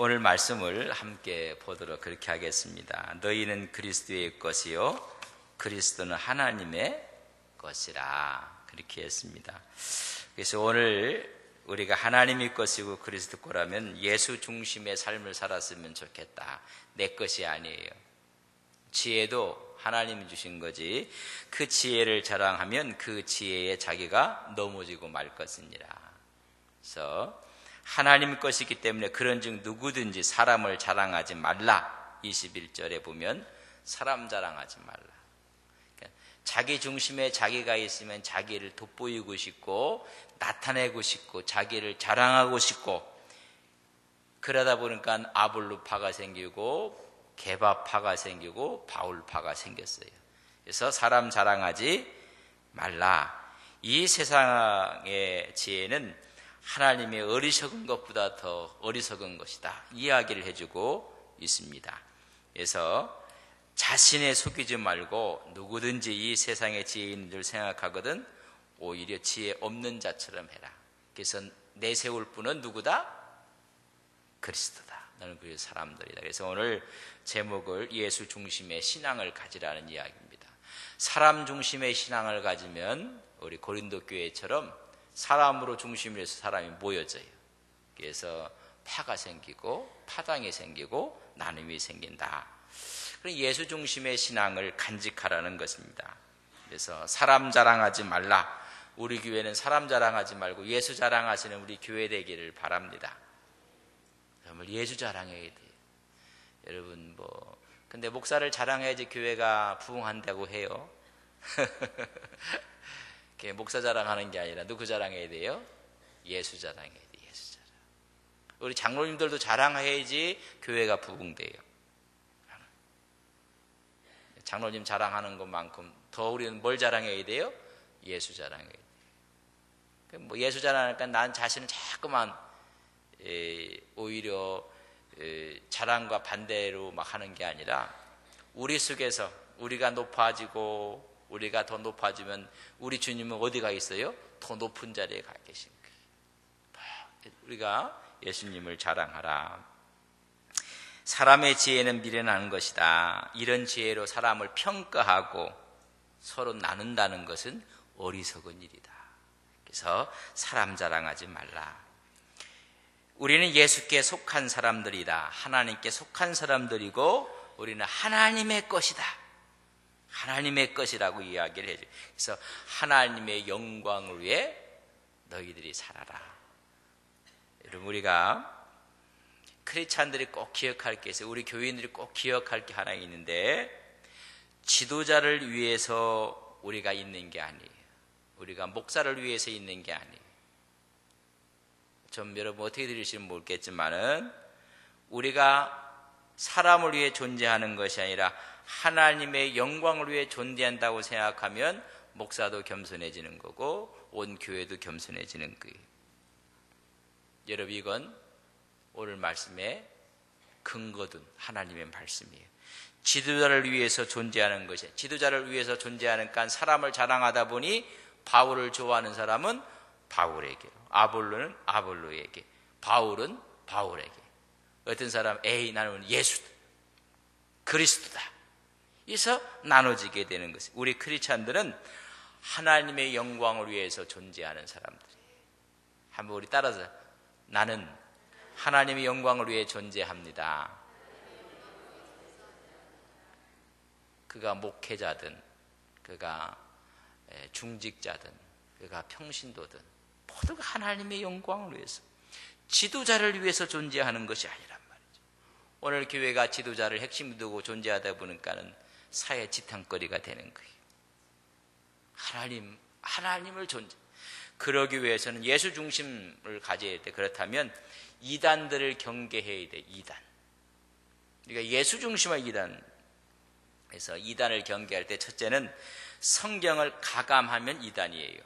오늘 말씀을 함께 보도록 그렇게 하겠습니다. 너희는 그리스도의 것이요 그리스도는 하나님의 것이라 그렇게 했습니다. 그래서 오늘 우리가 하나님의 것이고 그리스도 거라면 예수 중심의 삶을 살았으면 좋겠다. 내 것이 아니에요. 지혜도 하나님이 주신 거지 그 지혜를 자랑하면 그 지혜에 자기가 넘어지고 말 것이니라. 그래서 하나님 것이기 때문에 그런즉 누구든지 사람을 자랑하지 말라. 21절에 보면 사람 자랑하지 말라. 그러니까 자기 중심에 자기가 있으면 자기를 돋보이고 싶고 나타내고 싶고 자기를 자랑하고 싶고 그러다 보니까 아볼로파가 생기고 게바파가 생기고 바울파가 생겼어요. 그래서 사람 자랑하지 말라. 이 세상의 지혜는 하나님의 어리석은 것보다 더 어리석은 것이다. 이야기를 해주고 있습니다. 그래서 자신에 속이지 말고 누구든지 이 세상의 지혜인 줄 생각하거든 오히려 지혜 없는 자처럼 해라. 그래서 내세울 분은 누구다? 그리스도다. 너는 그리스도 사람들이다. 그래서 오늘 제목을 예수 중심의 신앙을 가지라는 이야기입니다. 사람 중심의 신앙을 가지면 우리 고린도 교회처럼 사람으로 중심을 해서 사람이 모여져요. 그래서 파가 생기고 파당이 생기고 나눔이 생긴다. 그럼 예수 중심의 신앙을 간직하라는 것입니다. 그래서 사람 자랑하지 말라. 우리 교회는 사람 자랑하지 말고 예수 자랑하시는 우리 교회 되기를 바랍니다. 정말 예수 자랑해야 돼요. 여러분 근데 목사를 자랑해야지 교회가 부흥한다고 해요. 목사 자랑하는 게 아니라 누구 자랑해야 돼요? 예수 자랑해야 돼요. 예수 자랑. 우리 장로님들도 자랑해야지 교회가 부흥돼요. 장로님 자랑하는 것만큼 더 우리는 뭘 자랑해야 돼요? 예수 자랑해야 돼요. 예수 자랑하니까 난 자신은 자꾸만 오히려 자랑과 반대로 막 하는 게 아니라 우리 속에서 우리가 높아지고 우리가 더 높아지면 우리 주님은 어디가 있어요? 더 높은 자리에 가 계신 거예요. 우리가 예수님을 자랑하라. 사람의 지혜는 미련한 것이다. 이런 지혜로 사람을 평가하고 서로 나눈다는 것은 어리석은 일이다. 그래서 사람 자랑하지 말라. 우리는 예수께 속한 사람들이다. 하나님께 속한 사람들이고 우리는 하나님의 것이다. 하나님의 것이라고 이야기를 해줘요. 그래서 하나님의 영광을 위해 너희들이 살아라. 여러분 우리가 크리스찬들이 꼭 기억할 게 있어요. 우리 교인들이 꼭 기억할 게 하나 있는데 지도자를 위해서 우리가 있는 게 아니에요. 우리가 목사를 위해서 있는 게 아니에요. 좀 여러분 어떻게 들으시는지 모르겠지만은 우리가 사람을 위해 존재하는 것이 아니라 하나님의 영광을 위해 존재한다고 생각하면 목사도 겸손해지는 거고 온 교회도 겸손해지는 거예요. 여러분 이건 오늘 말씀에 근거든 하나님의 말씀이에요. 지도자를 위해서 존재하는 것이 지도자를 위해서 존재하니까 사람을 자랑하다 보니 바울을 좋아하는 사람은 바울에게 아볼로는 아볼로에게 바울은 바울에게 어떤 사람 나는 예수다 그리스도다 그래서 나눠지게 되는 것이 우리 크리스찬들은 하나님의 영광을 위해서 존재하는 사람들이에요. 한번 우리 따라서 나는 하나님의 영광을 위해 존재합니다. 그가 목회자든 그가 중직자든 그가 평신도든 모두가 하나님의 영광을 위해서 지도자를 위해서 존재하는 것이 아니란 말이죠. 오늘 교회가 지도자를 핵심 두고 존재하다 보니까는 사회 지탕거리가 되는 거예요. 하나님을 그러기 위해서는 예수 중심을 가져야 돼. 그렇다면 이단들을 경계해야 돼. 이단. 그러니까 예수 중심의 이단에서 이단을 경계할 때 첫째는 성경을 가감하면 이단이에요.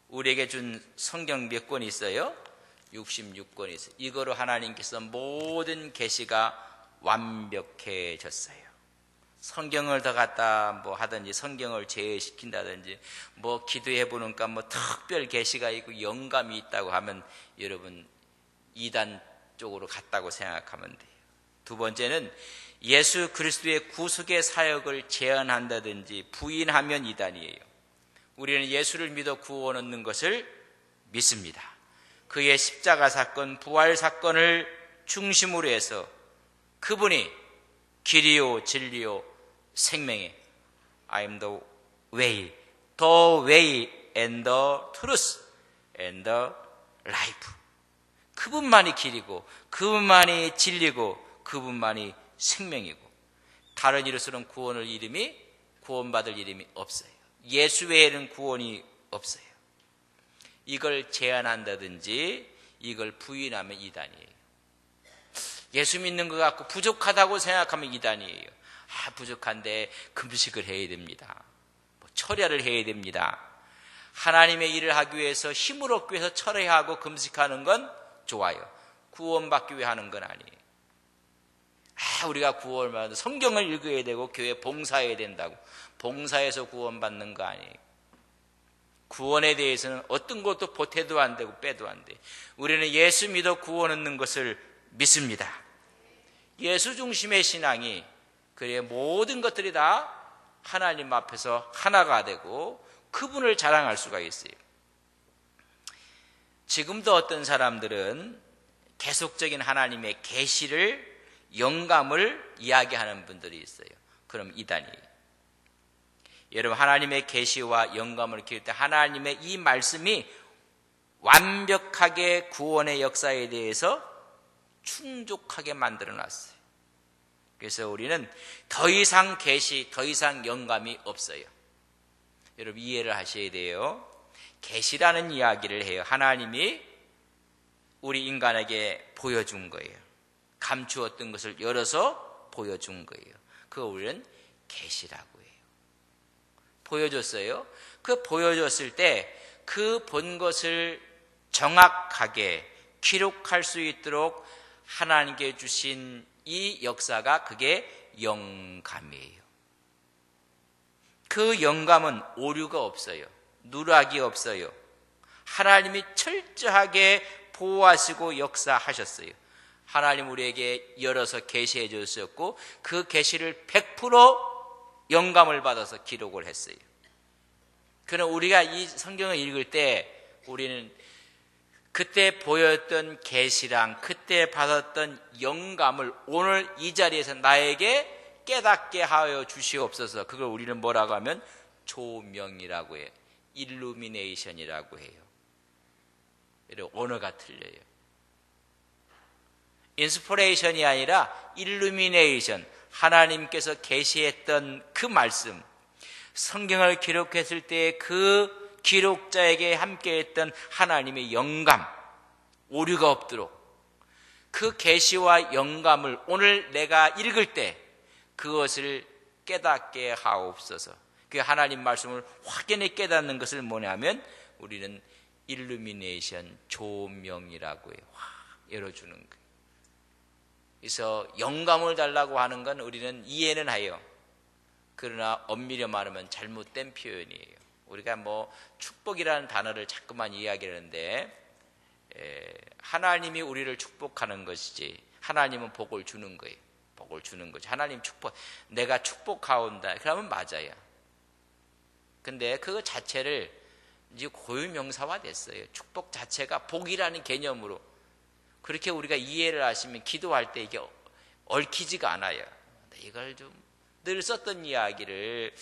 우리에게 준 성경 몇 권 있어요? 66권 있어요. 이거로 하나님께서 모든 계시가 완벽해졌어요. 성경을 더 갖다 하든지 성경을 제외시킨다든지 기도해 보니까 특별 계시가 있고 영감이 있다고 하면 여러분 이단 쪽으로 갔다고 생각하면 돼요. 두 번째는 예수 그리스도의 구속의 사역을 제한한다든지 부인하면 이단이에요. 우리는 예수를 믿어 구원 얻는 것을 믿습니다. 그의 십자가 사건, 부활 사건을 중심으로 해서 그분이 길이요 진리요 생명이 I am the way and the truth and the life. 그분만이 길이고 그분만이 진리고 그분만이 생명이고 다른 이로서는 구원받을 이름이 없어요. 예수 외에는 구원이 없어요. 이걸 제한한다든지 이걸 부인하면 이단이에요. 예수 믿는 것 같고 부족하다고 생각하면 이단이에요. 부족한데 금식을 해야 됩니다. 철야를 해야 됩니다. 하나님의 일을 하기 위해서 힘을 얻기 위해서 철회하고 금식하는 건 좋아요. 구원받기 위해 하는 건 아니에요. 우리가 구원을 받아도 성경을 읽어야 되고 교회 봉사해야 된다고 봉사해서 구원받는 거 아니에요. 구원에 대해서는 어떤 것도 보태도 안 되고 빼도 안 돼. 우리는 예수 믿어 구원 얻는 것을 믿습니다. 예수 중심의 신앙이 그래 모든 것들이 다 하나님 앞에서 하나가 되고 그분을 자랑할 수가 있어요. 지금도 어떤 사람들은 계속적인 하나님의 계시를 영감을 이야기하는 분들이 있어요. 그럼 이단이에요. 여러분 하나님의 계시와 영감을 기를 때 하나님의 이 말씀이 완벽하게 구원의 역사에 대해서 충족하게 만들어놨어요. 그래서 우리는 더 이상 계시, 더 이상 영감이 없어요. 여러분 이해를 하셔야 돼요. 계시라는 이야기를 해요. 하나님이 우리 인간에게 보여준 거예요. 감추었던 것을 열어서 보여준 거예요. 그거 우리는 계시라고 해요. 보여줬어요. 그 보여줬을 때 그 본 것을 정확하게 기록할 수 있도록 하나님께 주신 이 역사가 그게 영감이에요. 그 영감은 오류가 없어요. 누락이 없어요. 하나님이 철저하게 보호하시고 역사하셨어요. 하나님 우리에게 열어서 계시해 주셨고 그 계시를 100% 영감을 받아서 기록을 했어요. 그럼 우리가 이 성경을 읽을 때 우리는 그때 보였던 계시랑 그때 받았던 영감을 오늘 이 자리에서 나에게 깨닫게 하여 주시옵소서. 그걸 우리는 뭐라고 하면 조명이라고 해요. 일루미네이션이라고 해요. 언어가 틀려요. 인스피레이션이 아니라 일루미네이션, 하나님께서 계시했던 그 말씀, 성경을 기록했을 때 그 기록자에게 함께했던 하나님의 영감, 오류가 없도록 그 계시와 영감을 오늘 내가 읽을 때 그것을 깨닫게 하옵소서. 그 하나님 말씀을 확연히 깨닫는 것을 뭐냐면 우리는 일루미네이션, 조명이라고 해요. 열어주는 거예요. 그래서 영감을 달라고 하는 건 우리는 이해는 해요. 그러나 엄밀히 말하면 잘못된 표현이에요. 우리가 축복이라는 단어를 자꾸만 이야기하는데 하나님이 우리를 축복하는 것이지 하나님은 복을 주는 거예요. 복을 주는 거지. 하나님 축복, 내가 축복하온다. 그러면 맞아요. 근데 그거 자체를 이제 고유명사화 됐어요. 축복 자체가 복이라는 개념으로 그렇게 우리가 이해를 하시면 기도할 때 이게 얽히지가 않아요. 이걸 좀 늘 썼던 이야기를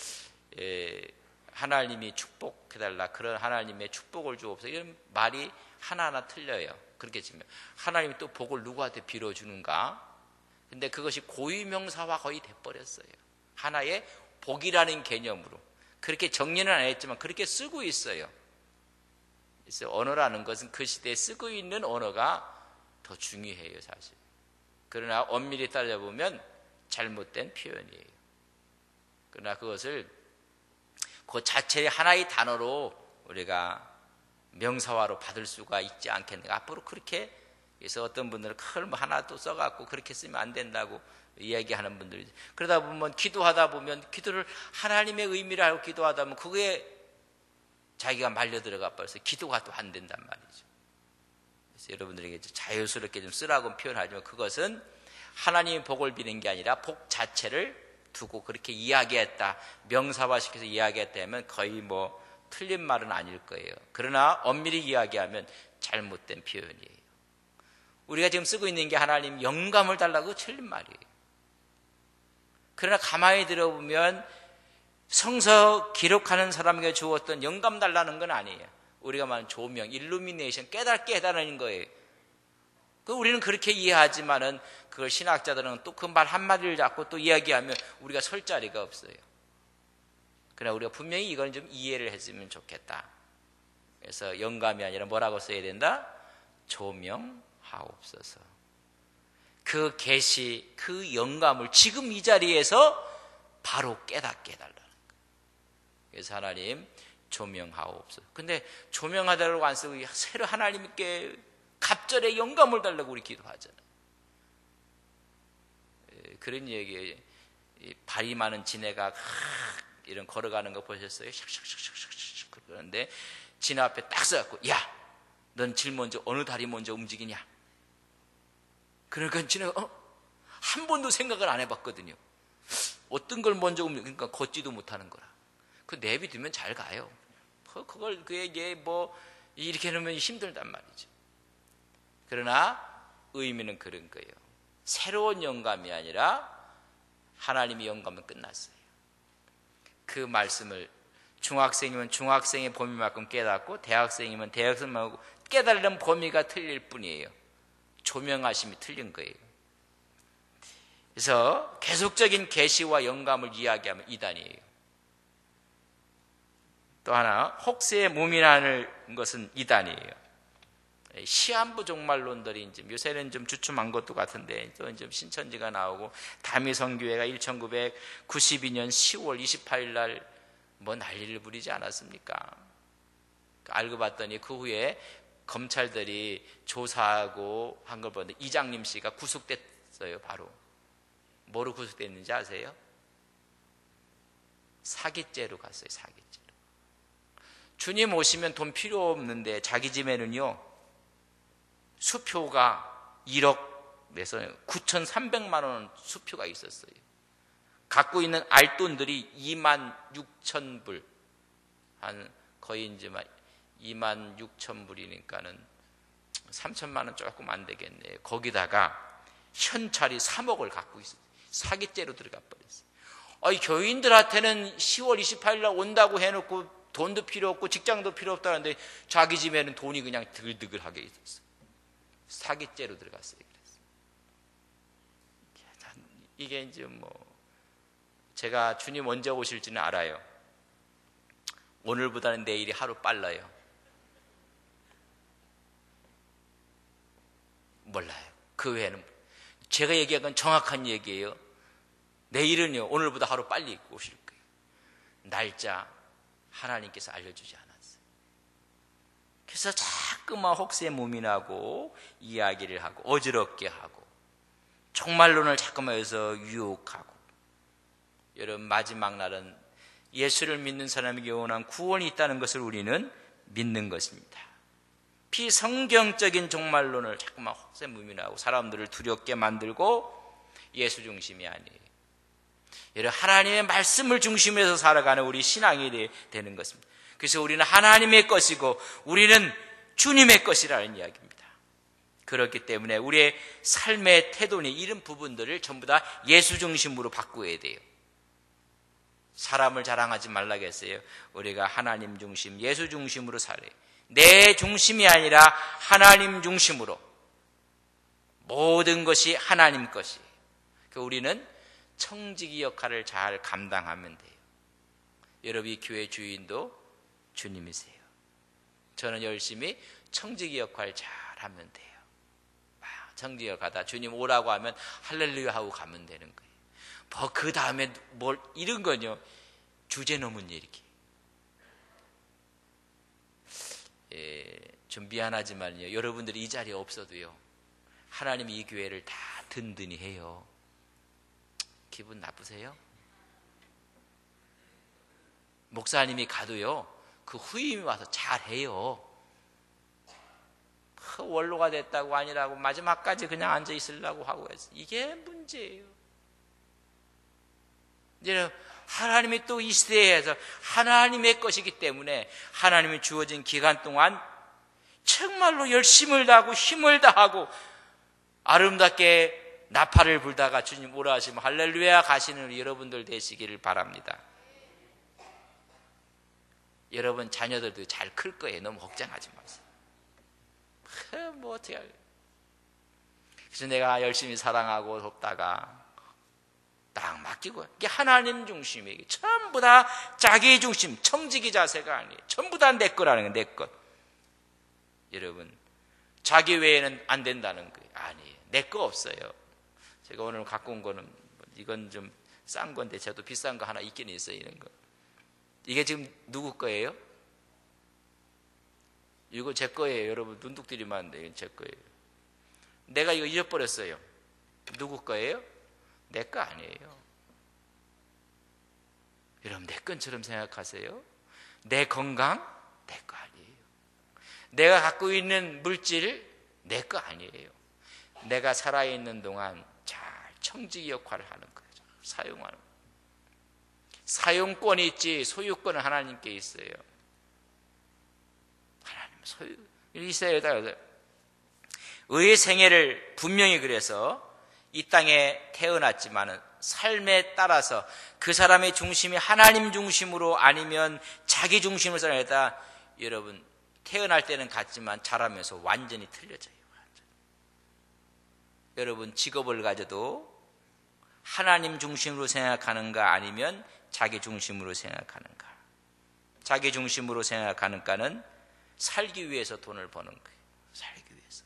하나님이 축복해달라, 그런 하나님의 축복을 주옵소서, 이런 말이 하나하나 틀려요. 그렇게 치면 하나님이 또 복을 누구한테 빌어주는가? 근데 그것이 고유명사화 거의 돼버렸어요. 하나의 복이라는 개념으로 그렇게 정리는 안 했지만 그렇게 쓰고 있어요. 그래서 언어라는 것은 그 시대에 쓰고 있는 언어가 더 중요해요, 사실. 그러나 엄밀히 따져보면 잘못된 표현이에요. 그러나 그것을 그 자체의 하나의 단어로 우리가 명사화로 받을 수가 있지 않겠는가. 앞으로 그렇게 해서 어떤 분들은 큰 하나 또 써갖고 그렇게 쓰면 안 된다고 이야기하는 분들이, 그러다 보면 기도하다 보면 기도를 하나님의 의미를 알고 기도하다 보면 그게 자기가 말려 들어가 버려서 기도가 또 안 된단 말이죠. 그래서 여러분들에게 자유스럽게 좀 쓰라고 표현하지만 그것은 하나님의 복을 비는 게 아니라 복 자체를 두고 그렇게 이야기했다, 명사화시켜서 이야기했다 하면 거의 뭐 틀린 말은 아닐 거예요. 그러나 엄밀히 이야기하면 잘못된 표현이에요. 우리가 지금 쓰고 있는 게 하나님 영감을 달라고 틀린 말이에요. 그러나 가만히 들어보면 성서 기록하는 사람에게 주었던 영감 달라는 건 아니에요. 우리가 말하는 조명, 일루미네이션, 깨닫게 해달라는 거예요. 우리는 그렇게 이해하지만은 그걸 신학자들은 또 그 말 한마디를 잡고 또 이야기하면 우리가 설 자리가 없어요. 그러나 우리가 분명히 이건 좀 이해를 했으면 좋겠다. 그래서 영감이 아니라 뭐라고 써야 된다? 조명하옵소서. 그 계시, 그 영감을 지금 이 자리에서 바로 깨닫게 해달라는 거예요. 그래서 하나님 조명하옵소서. 근데 조명하다라고 안 쓰고 새로 하나님께 갑절의 영감을 달라고 우리 기도하잖아요. 그런 얘기에 발이 많은 지네가 이런 걸어가는 거 보셨어요? 샥샥샥샥샥 그러는데 지네 앞에 딱 서갖고 야, 넌 제일 먼저 어느 다리 먼저 움직이냐? 그러니까 지네가 한 번도 생각을 안 해봤거든요. 어떤 걸 먼저 그러니까 걷지도 못하는 거라. 그 내비두면 잘 가요. 그걸 그에게 뭐 이렇게 해놓으면 힘들단 말이죠. 그러나 의미는 그런 거예요. 새로운 영감이 아니라 하나님의 영감은 끝났어요. 그 말씀을 중학생이면 중학생의 범위만큼 깨닫고 대학생이면 대학생만큼 깨달은 범위가 틀릴 뿐이에요. 조명하심이 틀린 거예요. 그래서 계속적인 계시와 영감을 이야기하면 이단이에요. 또 하나 혹세에 무민하는 것은 이단이에요. 시한부 종말론들이 이제 요새는 좀 주춤한 것도 같은데 또 이제 신천지가 나오고 다미성교회가 1992년 10월 28일 날 뭐 난리를 부리지 않았습니까? 알고 봤더니 그 후에 검찰들이 조사하고 한 걸 보는데 이장림 씨가 구속됐어요. 바로 뭐로 구속됐는지 아세요? 사기죄로 갔어요. 사기죄로. 주님 오시면 돈 필요 없는데 자기 집에는요 수표가 1억 내서 9,300만 원 수표가 있었어요. 갖고 있는 알돈들이 2만 6천 불, 한 거의 이제 2만 6천 불이니까는 3천만 원 조금 안 되겠네요. 거기다가 현찰이 3억을 갖고 있어요. 사기죄로 들어가 버렸어요. 교인들한테는 10월 28일 날 온다고 해놓고 돈도 필요 없고 직장도 필요 없다는데 자기 집에는 돈이 그냥 드글드글하게 있었어요. 사기죄로 들어갔어요. 그래서 이게 이제 뭐 제가 주님 언제 오실지는 알아요. 오늘보다는 내일이 하루 빨라요. 몰라요. 그 외에는 제가 얘기한 건 정확한 얘기예요. 내일은요 오늘보다 하루 빨리 오실 거예요. 날짜 하나님께서 알려주지 않았어요. 그래서 자꾸만 혹세 무민하고 이야기를 하고 어지럽게 하고 종말론을 자꾸만 해서 유혹하고. 여러분 마지막 날은 예수를 믿는 사람에게 영원한 구원이 있다는 것을 우리는 믿는 것입니다. 비성경적인 종말론을 자꾸만 혹세 무민하고 사람들을 두렵게 만들고 예수 중심이 아니에요. 여러분 하나님의 말씀을 중심에서 살아가는 우리 신앙이 되는 것입니다. 그래서 우리는 하나님의 것이고 우리는 주님의 것이라는 이야기입니다. 그렇기 때문에 우리의 삶의 태도는 이런 부분들을 전부 다 예수 중심으로 바꾸어야 돼요. 사람을 자랑하지 말라고 했어요. 우리가 하나님 중심, 예수 중심으로 살아요. 내 중심이 아니라 하나님 중심으로 모든 것이 하나님 것이에요. 우리는 청지기 역할을 잘 감당하면 돼요. 여러분이 교회 주인도 주님이세요. 저는 열심히 청지기 역할 잘 하면 돼요. 청지기 역할 하다 주님 오라고 하면 할렐루야 하고 가면 되는 거예요. 그 다음에 뭘 이런 거요 주제 넘은 얘기. 좀 미안하지만요 여러분들이 이 자리에 없어도요 하나님이 이 교회를 다 든든히 해요. 기분 나쁘세요? 목사님이 가도요 그 후임이 와서 잘해요. 원로가 됐다고 아니라고 마지막까지 그냥 앉아 있으려고 하고 해서 이게 문제예요. 이제 하나님이 또 이 시대에서 하나님의 것이기 때문에 하나님이 주어진 기간 동안 정말로 열심을 다하고 힘을 다하고 아름답게 나팔을 불다가 주님 오라 하시면 할렐루야 가시는 우리 여러분들 되시기를 바랍니다. 여러분 자녀들도 잘 클 거예요. 너무 걱정하지 마세요. 뭐 어떻게 할래? 그래서 내가 열심히 사랑하고 돕다가 딱 맡기고, 이게 하나님 중심이에요. 전부 다 자기 중심, 청지기 자세가 아니에요. 전부 다 내 거라는 거예요. 내 것. 여러분 자기 외에는 안 된다는 거예요. 아니에요. 내 거 없어요. 제가 오늘 갖고 온 거는 이건 좀 싼 건데 저도 비싼 거 하나 있긴 있어요. 이런 거. 이게 지금 누구 거예요? 이거 제 거예요. 여러분 눈독들이 많은데 이건 제 거예요. 내가 이거 잊어버렸어요. 누구 거예요? 내 거 아니에요. 여러분 내 것처럼 생각하세요. 내 건강 내 거 아니에요. 내가 갖고 있는 물질 내 거 아니에요. 내가 살아있는 동안 잘 청지기 역할을 하는 거예요. 사용하는 거예요. 사용권이 있지 소유권은 하나님께 있어요. 하나님 소유 있어요. 의의 생애를 분명히 그래서 이 땅에 태어났지만은 삶에 따라서 그 사람의 중심이 하나님 중심으로 아니면 자기 중심으로 살아야다. 여러분 태어날 때는 같지만 자라면서 완전히 틀려져요. 완전히. 여러분 직업을 가져도 하나님 중심으로 생각하는가 아니면 자기 중심으로 생각하는가. 자기 중심으로 생각하는가는 살기 위해서 돈을 버는 거예요. 살기 위해서.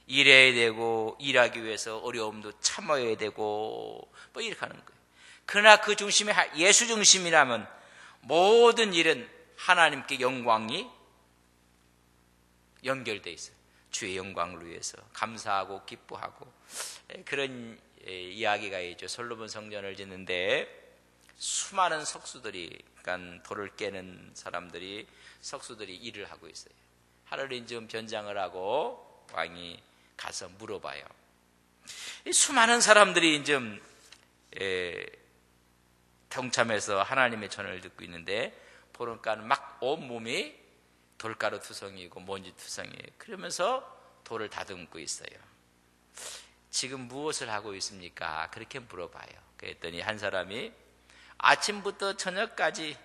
일해야 되고 일하기 위해서 어려움도 참아야 되고 뭐 이렇게 하는 거예요. 그러나 그 중심이 예수 중심이라면 모든 일은 하나님께 영광이 연결되어 있어요. 주의 영광을 위해서 감사하고 기뻐하고 그런 이야기가 있죠. 솔로몬 성전을 짓는데 수많은 석수들이, 그러니까 돌을 깨는 사람들이 석수들이 일을 하고 있어요. 하루는 좀 변장을 하고 왕이 가서 물어봐요. 이 수많은 사람들이 좀 동참해서 하나님의 전을 듣고 있는데 보니까 막 온몸이 돌가루 투성이고 먼지 투성이에요. 그러면서 돌을 다듬고 있어요. 지금 무엇을 하고 있습니까? 그렇게 물어봐요. 그랬더니 한 사람이 아침부터 저녁까지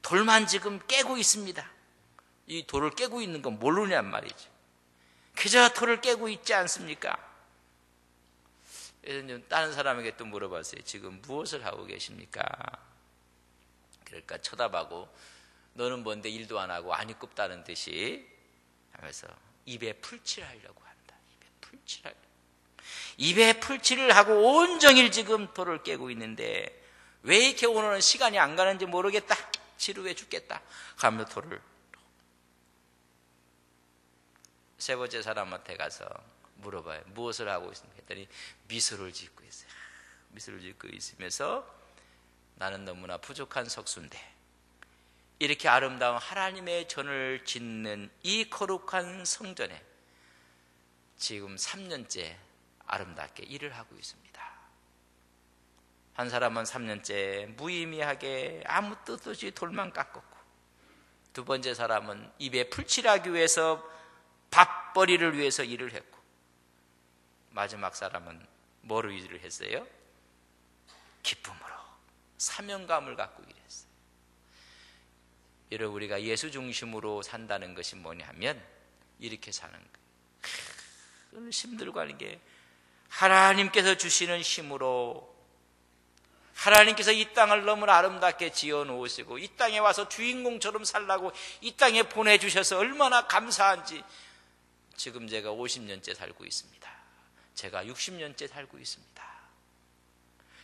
돌만 지금 깨고 있습니다. 이 돌을 깨고 있는 건 모르냔 말이죠. 그저 돌을 깨고 있지 않습니까? 그래서 다른 사람에게 또 물어봤어요. 지금 무엇을 하고 계십니까? 그러니까 쳐다보고 너는 뭔데 일도 안 하고 안이 굽다는 듯이 하면서 입에 풀칠하려고 한다. 입에 풀칠하려고. 입에 풀칠을 하고 온종일 지금 돌을 깨고 있는데 왜 이렇게 오늘은 시간이 안 가는지 모르겠다. 지루해 죽겠다. 하면서 돌을. 세 번째 사람한테 가서 물어봐요. 무엇을 하고 있습니까? 했더니 미소를 짓고 있어요. 미소를 짓고 있으면서 나는 너무나 부족한 석수인데 이렇게 아름다운 하나님의 전을 짓는 이 거룩한 성전에 지금 3년째 아름답게 일을 하고 있습니다. 한 사람은 3년째 무의미하게 아무 뜻 없이 돌만 깎았고, 두 번째 사람은 입에 풀칠하기 위해서 밥벌이를 위해서 일을 했고, 마지막 사람은 뭐로 일을 했어요? 기쁨으로 사명감을 갖고 일했어요. 여러분 우리가 예수 중심으로 산다는 것이 뭐냐면 이렇게 사는 거예요. 힘들고 하는 게 하나님께서 주시는 힘으로 하나님께서 이 땅을 너무나 아름답게 지어 놓으시고 이 땅에 와서 주인공처럼 살라고 이 땅에 보내주셔서 얼마나 감사한지. 지금 제가 50년째 살고 있습니다. 제가 60년째 살고 있습니다.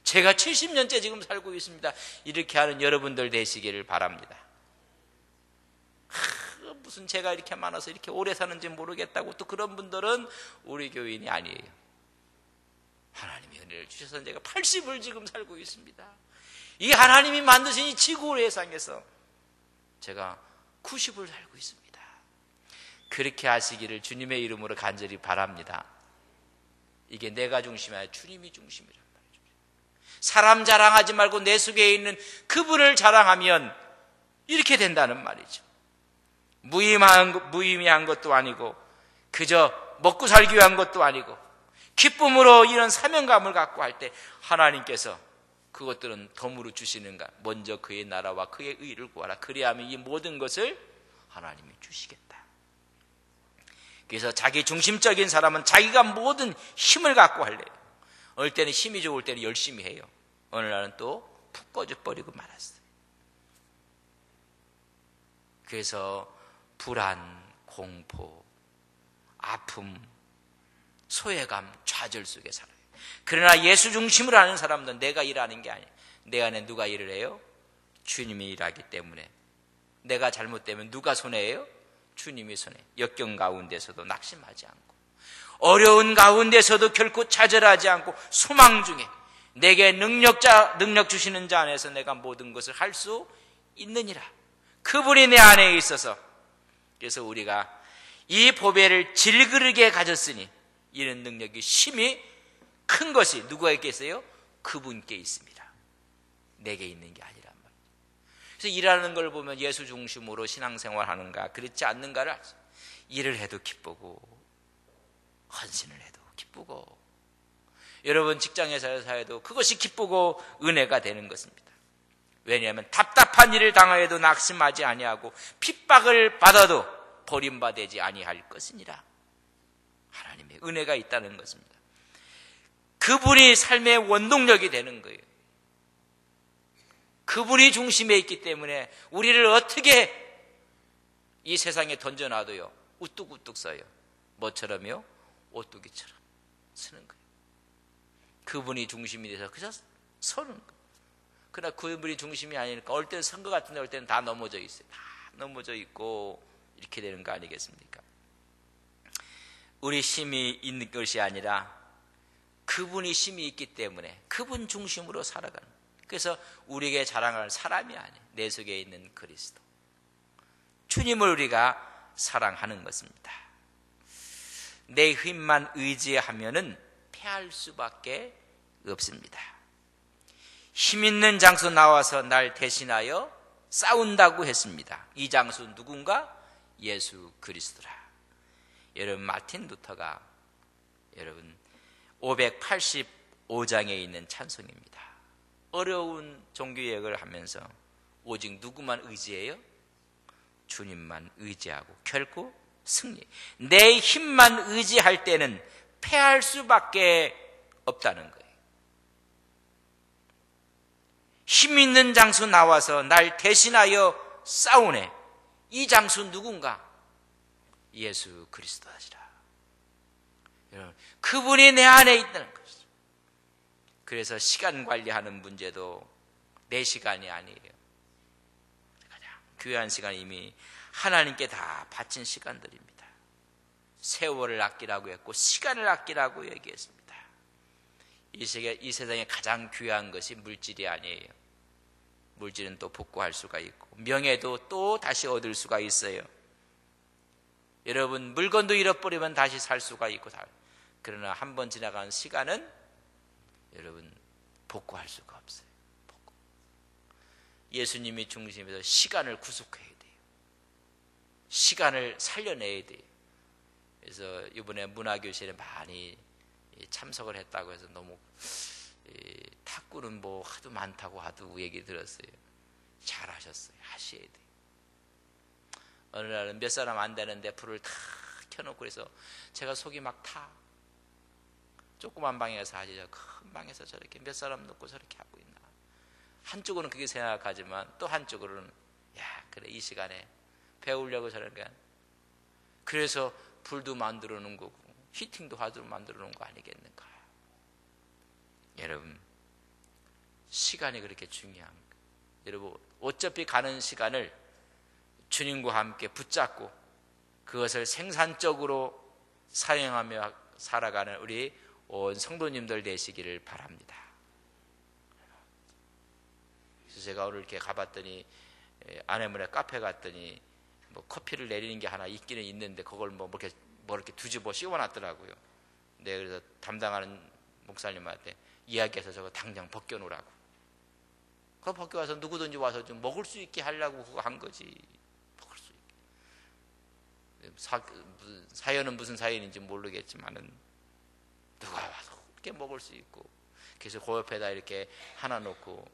제가 70년째 지금 살고 있습니다. 이렇게 하는 여러분들 되시기를 바랍니다. 무슨 제가 이렇게 많아서 이렇게 오래 사는지 모르겠다고 또 그런 분들은 우리 교인이 아니에요. 하나님이 은혜를 주셔서 제가 80을 지금 살고 있습니다. 이 하나님이 만드신 이 지구 세상에서 제가 90을 살고 있습니다. 그렇게 하시기를 주님의 이름으로 간절히 바랍니다. 이게 내가 중심이 아니라 주님이 중심이란 말이죠. 사람 자랑하지 말고 내 속에 있는 그분을 자랑하면 이렇게 된다는 말이죠. 무의미한 것도 아니고 그저 먹고 살기 위한 것도 아니고 기쁨으로 이런 사명감을 갖고 할 때 하나님께서 그것들은 덤으로 주시는가? 먼저 그의 나라와 그의 의를 구하라. 그리하면 이 모든 것을 하나님이 주시겠다. 그래서 자기 중심적인 사람은 자기가 모든 힘을 갖고 할래요. 어느 때는 힘이 좋을 때는 열심히 해요. 어느 날은 또 푹 꺼져버리고 말았어요. 그래서 불안, 공포, 아픔, 소외감, 좌절 속에 살아요. 그러나 예수 중심으로 하는 사람은 내가 일하는 게 아니에요. 내 안에 누가 일을 해요? 주님이 일하기 때문에. 내가 잘못되면 누가 손해예요? 주님이 손해. 역경 가운데서도 낙심하지 않고 어려운 가운데서도 결코 좌절하지 않고 소망 중에 내게 능력 주시는 자 안에서 내가 모든 것을 할 수 있느니라. 그분이 내 안에 있어서. 그래서 우리가 이 보배를 질그르게 가졌으니 이런 능력이 심히 큰 것이 누구에게 있어요? 그분께 있습니다. 내게 있는 게 아니란 말이에요. 그래서 일하는 걸 보면 예수 중심으로 신앙생활 하는가 그렇지 않는가를 알죠. 일을 해도 기쁘고 헌신을 해도 기쁘고 여러분 직장에서 사회도 그것이 기쁘고 은혜가 되는 것입니다. 왜냐하면 답답한 일을 당하여도 낙심하지 아니하고 핍박을 받아도 버림받지 아니할 것이니라. 하나님의 은혜가 있다는 것입니다. 그분이 삶의 원동력이 되는 거예요. 그분이 중심에 있기 때문에 우리를 어떻게 이 세상에 던져놔도요 우뚝우뚝 서요. 뭐처럼요? 오뚜기처럼 서는 거예요. 그분이 중심이 돼서 그저 서는 거예요. 그러나 그분이 중심이 아니니까 어떨 때는 선거 같은 데 올 때는 다 넘어져 있어요. 다 넘어져 있고 이렇게 되는 거 아니겠습니까? 우리 힘이 있는 것이 아니라 그분이 힘이 있기 때문에 그분 중심으로 살아가는. 그래서 우리에게 자랑할 사람이 아니에요. 내 속에 있는 그리스도. 주님을 우리가 사랑하는 것입니다. 내 힘만 의지하면은 패할 수밖에 없습니다. 힘 있는 장소 나와서 날 대신하여 싸운다고 했습니다. 이 장소 누군가? 예수 그리스도라. 여러분 마틴 루터가 여러분 585장에 있는 찬송입니다. 어려운 종교개혁을 하면서 오직 누구만 의지해요? 주님만 의지하고 결코 승리. 내 힘만 의지할 때는 패할 수밖에 없다는 거예요. 힘 있는 장소 나와서 날 대신하여 싸우네. 이 장소 누군가? 예수 그리스도시라. 여러분, 그분이 내 안에 있다는 것이죠. 그래서 시간 관리하는 문제도 내 시간이 아니에요. 가장 귀한 시간 이미 하나님께 다 바친 시간들입니다. 세월을 아끼라고 했고 시간을 아끼라고 얘기했습니다. 이 세상에 가장 귀한 것이 물질이 아니에요. 물질은 또 복구할 수가 있고 명예도 또 다시 얻을 수가 있어요. 여러분 물건도 잃어버리면 다시 살 수가 있고 그러나 한 번 지나간 시간은 여러분 복구할 수가 없어요. 예수님이 중심에서 시간을 구속해야 돼요. 시간을 살려내야 돼요. 그래서 이번에 문화교실에 많이 참석을 했다고 해서 너무 탁구는 뭐 하도 많다고 하도 얘기 들었어요. 잘하셨어요. 하셔야 돼요. 어느 날은 몇 사람 안 되는데 불을 다 켜놓고 그래서 제가 속이 막 타. 조그만 방에서 하지 큰 방에서 저렇게 몇 사람 놓고 저렇게 하고 있나. 한쪽으로는 그게 생각하지만 또 한쪽으로는 야 그래 이 시간에 배우려고 저러니까 그래서 불도 만들어 놓은 거고 히팅도 하도록 만들어 놓은 거 아니겠는가. 여러분 시간이 그렇게 중요한 거예요. 여러분 어차피 가는 시간을 주님과 함께 붙잡고 그것을 생산적으로 사용하며 살아가는 우리 온 성도님들 되시기를 바랍니다. 그래서 제가 오늘 이렇게 가봤더니 아내분의 카페 갔더니 뭐 커피를 내리는 게 하나 있기는 있는데 그걸 뭐 이렇게 뒤집어 씌워놨더라고요. 네, 그래서 담당하는 목사님한테 이야기해서 저거 당장 벗겨놓으라고. 그거 벗겨와서 누구든지 와서 좀 먹을 수 있게 하려고 그거 한 거지. 먹을 수 있게. 사연은 무슨 사연인지 모르겠지만은 누가 와서 그렇게 먹을 수 있고. 그래서 그 옆에다 이렇게 하나 놓고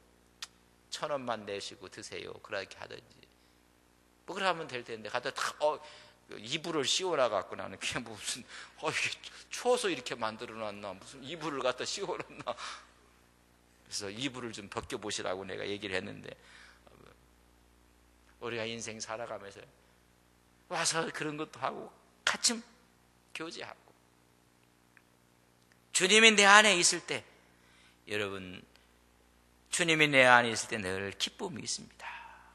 1,000원만 내시고 드세요. 그렇게 하든지. 뭐 그러면 될 텐데 가다 다 이불을 씌워놔 갖고 나는 그게 무슨 이게 추워서 이렇게 만들어놨나 무슨 이불을 갖다 씌워놨나. 그래서 이불을 좀 벗겨보시라고 내가 얘기를 했는데 우리가 인생 살아가면서 와서 그런 것도 하고 같이 교제하고 주님이 내 안에 있을 때 여러분 주님이 내 안에 있을 때 늘 기쁨이 있습니다.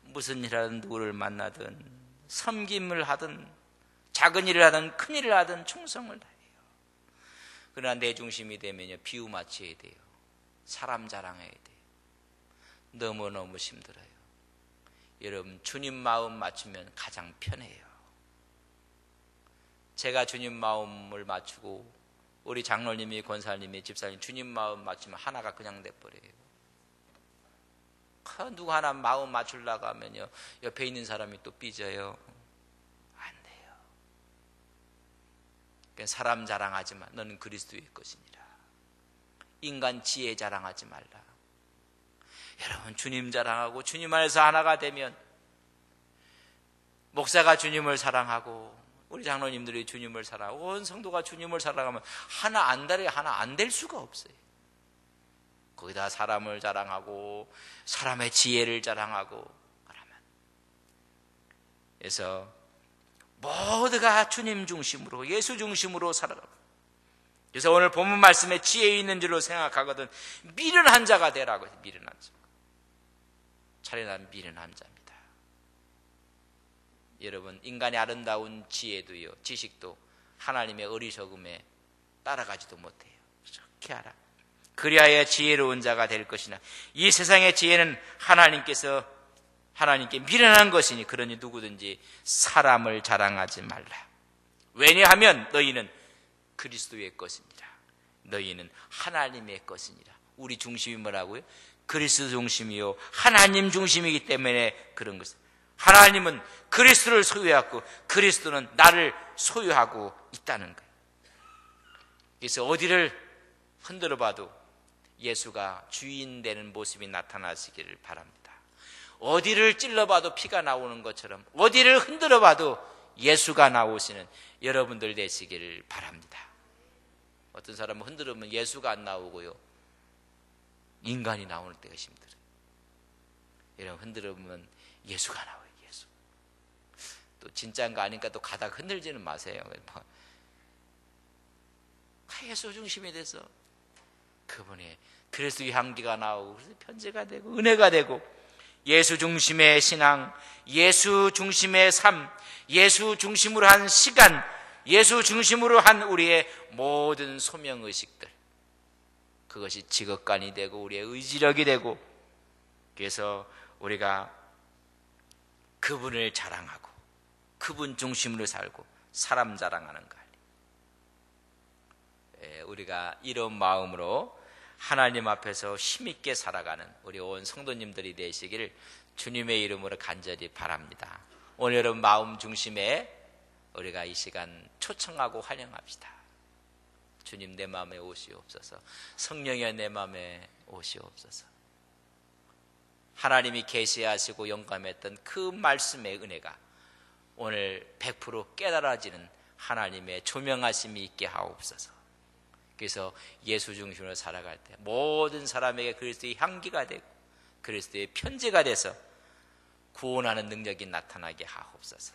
무슨 일 하든 누구를 만나든 섬김을 하든 작은 일을 하든 큰 일을 하든 충성을 다해요. 그러나 내 중심이 되면요 비유 맞춰야 돼요. 사람 자랑해야 돼요. 너무너무 힘들어요. 여러분 주님 마음 맞추면 가장 편해요. 제가 주님 마음을 맞추고 우리 장로님이 권사님이 집사님 주님 마음 맞추면 하나가 그냥 돼버려요. 누구 하나 마음 맞추려고 하면요 옆에 있는 사람이 또 삐져요. 안 돼요. 그러니까 사람 자랑하지 마. 너는 그리스도의 것이니라. 인간 지혜 자랑하지 말라. 여러분 주님 자랑하고 주님 안에서 하나가 되면 목사가 주님을 사랑하고 우리 장로님들이 주님을 사랑하고 온 성도가 주님을 사랑하면 하나 안 달에 하나 안 될 수가 없어요. 거기다 사람을 자랑하고 사람의 지혜를 자랑하고 그러면 그래서 모두가 주님 중심으로 예수 중심으로 살아가고 그래서 오늘 본문 말씀에 지혜 있는 줄로 생각하거든 미련한 자가 되라고 해서 미련한 자. 차례난 미련한 자입니다. 여러분 인간의 아름다운 지혜도요 지식도 하나님의 어리석음에 따라가지도 못해요. 그렇게 알아. 그리하여 지혜로운 자가 될 것이나 이 세상의 지혜는 하나님께 미련한 것이니 그러니 누구든지 사람을 자랑하지 말라. 왜냐하면 너희는 그리스도의 것이니라. 너희는 하나님의 것이니라. 우리 중심이 뭐라고요? 그리스도 중심이요 하나님 중심이기 때문에 그런 것입니다. 하나님은 그리스도를 소유하고 그리스도는 나를 소유하고 있다는 거예요. 그래서 어디를 흔들어 봐도 예수가 주인 되는 모습이 나타나시기를 바랍니다. 어디를 찔러봐도 피가 나오는 것처럼 어디를 흔들어 봐도 예수가 나오시는 여러분들 되시기를 바랍니다. 어떤 사람은 흔들으면 예수가 안 나오고요 인간이 나오는 때가 힘들어요. 여러분 흔들으면 예수가 나와요. 예수. 또 진짜인가 아닌가 또 가다가 흔들지는 마세요. 예수 중심이 돼서 그분의 그리스도의 향기가 나오고 편지가 되고 은혜가 되고 예수 중심의 신앙, 예수 중심의 삶, 예수 중심으로 한 시간, 예수 중심으로 한 우리의 모든 소명의식들 그것이 직업관이 되고 우리의 의지력이 되고 그래서 우리가 그분을 자랑하고 그분 중심으로 살고 사람 자랑하는 거 아니에요. 우리가 이런 마음으로 하나님 앞에서 힘있게 살아가는 우리 온 성도님들이 되시기를 주님의 이름으로 간절히 바랍니다. 오늘은 마음 중심에 우리가 이 시간 초청하고 환영합시다. 주님 내 마음에 오시옵소서. 성령이여 내 마음에 오시옵소서. 하나님이 계시하시고 영감했던 그 말씀의 은혜가 오늘 100% 깨달아지는 하나님의 조명하심이 있게 하옵소서. 그래서 예수 중심으로 살아갈 때 모든 사람에게 그리스도의 향기가 되고 그리스도의 편지가 돼서 구원하는 능력이 나타나게 하옵소서.